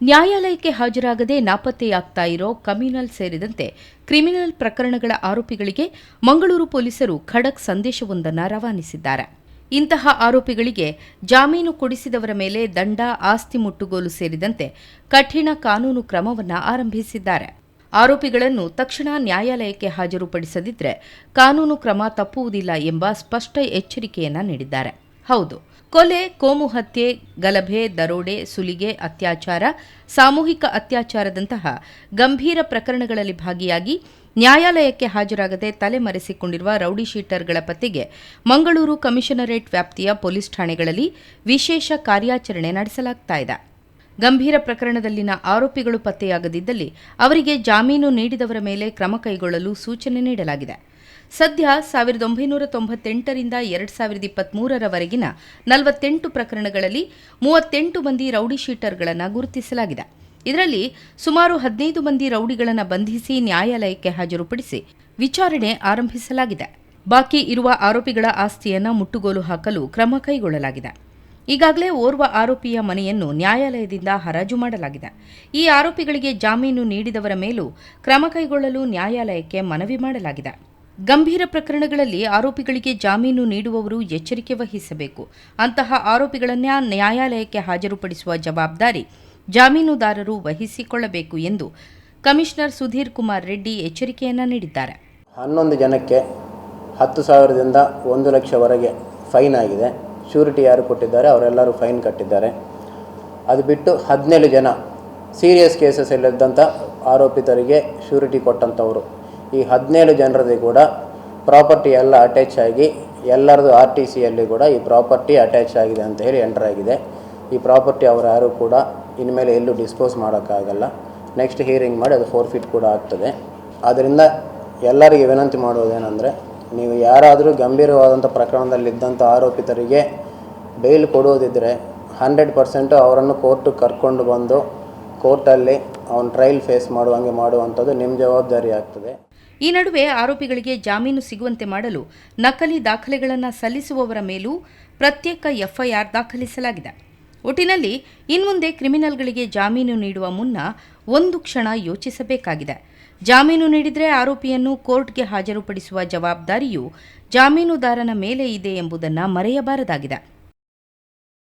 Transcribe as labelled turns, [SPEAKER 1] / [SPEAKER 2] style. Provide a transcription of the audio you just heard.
[SPEAKER 1] ನ್ಯಾಯಾಲಯಕ್ಕೆ ಹಾಜರಾಗದೆ ನಾಪತ್ತೆಯಾಗ್ತಾ ಇರೋ ಕಮ್ಯುನಲ್ ಸೇರಿದಂತೆ ಕ್ರಿಮಿನಲ್ ಪ್ರಕರಣಗಳ ಆರೋಪಿಗಳಿಗೆ ಮಂಗಳೂರು ಪೊಲೀಸರು ಖಡಕ್ ಸಂದೇಶವೊಂದನ್ನು ರವಾನಿಸಿದ್ದಾರೆ. ಇಂತಹ ಆರೋಪಿಗಳಿಗೆ ಜಾಮೀನು ಕೊಡಿಸಿದವರ ಮೇಲೆ ದಂಡ, ಆಸ್ತಿ ಮುಟ್ಟುಗೋಲು ಸೇರಿದಂತೆ ಕಠಿಣ ಕಾನೂನು ಕ್ರಮವನ್ನು ಆರಂಭಿಸಿದ್ದಾರೆ. ಆರೋಪಿಗಳನ್ನು ತಕ್ಷಣ ನ್ಯಾಯಾಲಯಕ್ಕೆ ಹಾಜರುಪಡಿಸದಿದ್ದರೆ ಕಾನೂನು ಕ್ರಮ ತಪ್ಪುವುದಿಲ್ಲ ಎಂಬ ಸ್ಪಷ್ಟ ಎಚ್ಚರಿಕೆಯನ್ನ ನೀಡಿದ್ದಾರೆ. ಹೌದು, ಕೊಲೆ, ಕೋಮು ಹತ್ಯೆ, ಗಲಭೆ, ದರೋಡೆ, ಸುಲಿಗೆ, ಅತ್ಯಾಚಾರ, ಸಾಮೂಹಿಕ ಅತ್ಯಾಚಾರದಂತಹ ಗಂಭೀರ ಪ್ರಕರಣಗಳಲ್ಲಿ ಭಾಗಿಯಾಗಿ ನ್ಯಾಯಾಲಯಕ್ಕೆ ಹಾಜರಾಗದೆ ತಲೆಮರೆಸಿಕೊಂಡಿರುವ ರೌಡಿ ಶೀಟರ್ಗಳ ಪತ್ತೆಗೆ ಮಂಗಳೂರು ಕಮಿಷನರೇಟ್ ವ್ಯಾಪ್ತಿಯ ಪೊಲೀಸ್ ಠಾಣೆಗಳಲ್ಲಿ ವಿಶೇಷ ಕಾರ್ಯಾಚರಣೆ ನಡೆಸಲಾಗುತ್ತಿದೆ. ಗಂಭೀರ ಪ್ರಕರಣದಲ್ಲಿನ ಆರೋಪಿಗಳು ಪತ್ತೆಯಾಗದಿದ್ದಲ್ಲಿ ಅವರಿಗೆ ಜಾಮೀನು ನೀಡಿದವರ ಮೇಲೆ ಕ್ರಮ ಕೈಗೊಳ್ಳಲು ಸೂಚನೆ ನೀಡಲಾಗಿದೆ. ಸದ್ಯ 1998ರಿಂದ 2023ರವರೆಗಿನ 48 ಪ್ರಕರಣಗಳಲ್ಲಿ 38 ಮಂದಿ ರೌಡಿ ಶೀಟರ್ಗಳನ್ನು ಗುರುತಿಸಲಾಗಿದೆ. ಇದರಲ್ಲಿ ಸುಮಾರು 15 ಮಂದಿ ರೌಡಿಗಳನ್ನು ಬಂಧಿಸಿ ನ್ಯಾಯಾಲಯಕ್ಕೆ ಹಾಜರುಪಡಿಸಿ ವಿಚಾರಣೆ ಆರಂಭಿಸಲಾಗಿದೆ. ಬಾಕಿ ಇರುವ ಆರೋಪಿಗಳ ಆಸ್ತಿಯನ್ನು ಮುಟ್ಟುಗೋಲು ಹಾಕಲು ಕ್ರಮ ಕೈಗೊಳ್ಳಲಾಗಿದೆ. ಈಗಾಗಲೇ ಓರ್ವ ಆರೋಪಿಯ ಮನೆಯನ್ನು ನ್ಯಾಯಾಲಯದಿಂದ ಹರಾಜು ಮಾಡಲಾಗಿದೆ. ಈ ಆರೋಪಿಗಳಿಗೆ ಜಾಮೀನು ನೀಡಿದವರ ಮೇಲೂ ಕ್ರಮ ಕೈಗೊಳ್ಳಲು ನ್ಯಾಯಾಲಯಕ್ಕೆ ಮನವಿ ಮಾಡಲಾಗಿದೆ. ಗಂಭೀರ ಪ್ರಕರಣಗಳಲ್ಲಿ ಆರೋಪಿಗಳಿಗೆ ಜಾಮೀನು ನೀಡುವವರು ಎಚ್ಚರಿಕೆ ವಹಿಸಬೇಕು. ಅಂತಹ ಆರೋಪಿಗಳನ್ನು ನ್ಯಾಯಾಲಯಕ್ಕೆ ಹಾಜರುಪಡಿಸುವ ಜವಾಬ್ದಾರಿ ಜಾಮೀನುದಾರರು ವಹಿಸಿಕೊಳ್ಳಬೇಕು ಎಂದು ಕಮಿಷನರ್ ಸುಧೀರ್ ಕುಮಾರ್ ರೆಡ್ಡಿ ಎಚ್ಚರಿಕೆಯನ್ನು ನೀಡಿದ್ದಾರೆ.
[SPEAKER 2] 11 ಜನಕ್ಕೆ 10,000ದಿಂದ 1 ಲಕ್ಷವರೆಗೆ ಫೈನ್ ಆಗಿದೆ. ಶ್ಯೂರಿಟಿ ಯಾರು ಕೊಟ್ಟಿದ್ದಾರೆ ಅವರೆಲ್ಲರೂ ಫೈನ್ ಕಟ್ಟಿದ್ದಾರೆ. ಅದು ಬಿಟ್ಟು 17 ಜನ ಸೀರಿಯಸ್ ಕೇಸಸ್ಸಲ್ಲಿದ್ದಂಥ ಆರೋಪಿತರಿಗೆ ಶ್ಯೂರಿಟಿ ಕೊಟ್ಟಂಥವರು. ಈ 17 ಜನರದ್ದು ಕೂಡ ಪ್ರಾಪರ್ಟಿ ಎಲ್ಲ ಅಟ್ಯಾಚ್ ಆಗಿ ಎಲ್ಲರದು RTCಯಲ್ಲಿ ಕೂಡ ಈ ಪ್ರಾಪರ್ಟಿ ಅಟ್ಯಾಚ್ ಆಗಿದೆ ಅಂತ ಹೇಳಿ ಎಂಟರ್ ಆಗಿದೆ. ಈ ಪ್ರಾಪರ್ಟಿ ಅವರು ಯಾರೂ ಕೂಡ ಇನ್ಮೇಲೆ ಎಲ್ಲೂ ಡಿಸ್ಪೋಸ್ ಮಾಡೋಕ್ಕಾಗಲ್ಲ. ನೆಕ್ಸ್ಟ್ ಹಿಯರಿಂಗ್ ಮಾಡಿ ಅದು ಫೋರ್ಫಿಟ್ ಕೂಡ ಆಗ್ತದೆ. ಆದ್ದರಿಂದ ಎಲ್ಲರಿಗೆ ವಿನಂತಿ ಮಾಡೋದೇನೆಂದರೆ, ನೀವು ಯಾರಾದರೂ ಗಂಭೀರವಾದಂಥ ಪ್ರಕರಣದಲ್ಲಿದ್ದಂಥ ಆರೋಪಿತರಿಗೆ ಬೇಲ್ ಕೊಡೋದಿದ್ದರೆ 100% ಅವರನ್ನು ಕೋರ್ಟಿಗೆ ಕರ್ಕೊಂಡು ಬಂದು ಕೋರ್ಟಲ್ಲಿ ಅವನ ಟ್ರಯಲ್ ಫೇಸ್ ಮಾಡುವಂಥದ್ದು ನಿಮ್ಮ ಜವಾಬ್ದಾರಿ ಆಗ್ತದೆ.
[SPEAKER 1] ಈ ನಡುವೆ ಆರೋಪಿಗಳಿಗೆ ಜಾಮೀನು ಸಿಗುವಂತೆ ಮಾಡಲು ನಕಲಿ ದಾಖಲೆಗಳನ್ನು ಸಲ್ಲಿಸುವವರ ಮೇಲೂ ಪ್ರತ್ಯೇಕ FIR ದಾಖಲಿಸಲಾಗಿದೆ. ಒಟ್ಟಿನಲ್ಲಿ ಇನ್ಮುಂದೆ ಕ್ರಿಮಿನಲ್ಗಳಿಗೆ ಜಾಮೀನು ನೀಡುವ ಮುನ್ನ ಒಂದು ಕ್ಷಣ ಯೋಚಿಸಬೇಕಾಗಿದೆ. ಜಾಮೀನು ನೀಡಿದರೆ ಆರೋಪಿಯನ್ನು ಕೋರ್ಟ್ಗೆ ಹಾಜರುಪಡಿಸುವ ಜವಾಬ್ದಾರಿಯು ಜಾಮೀನುದಾರನ ಮೇಲೆ ಇದೆ ಎಂಬುದನ್ನು ಮರೆಯಬಾರದಾಗಿದೆ.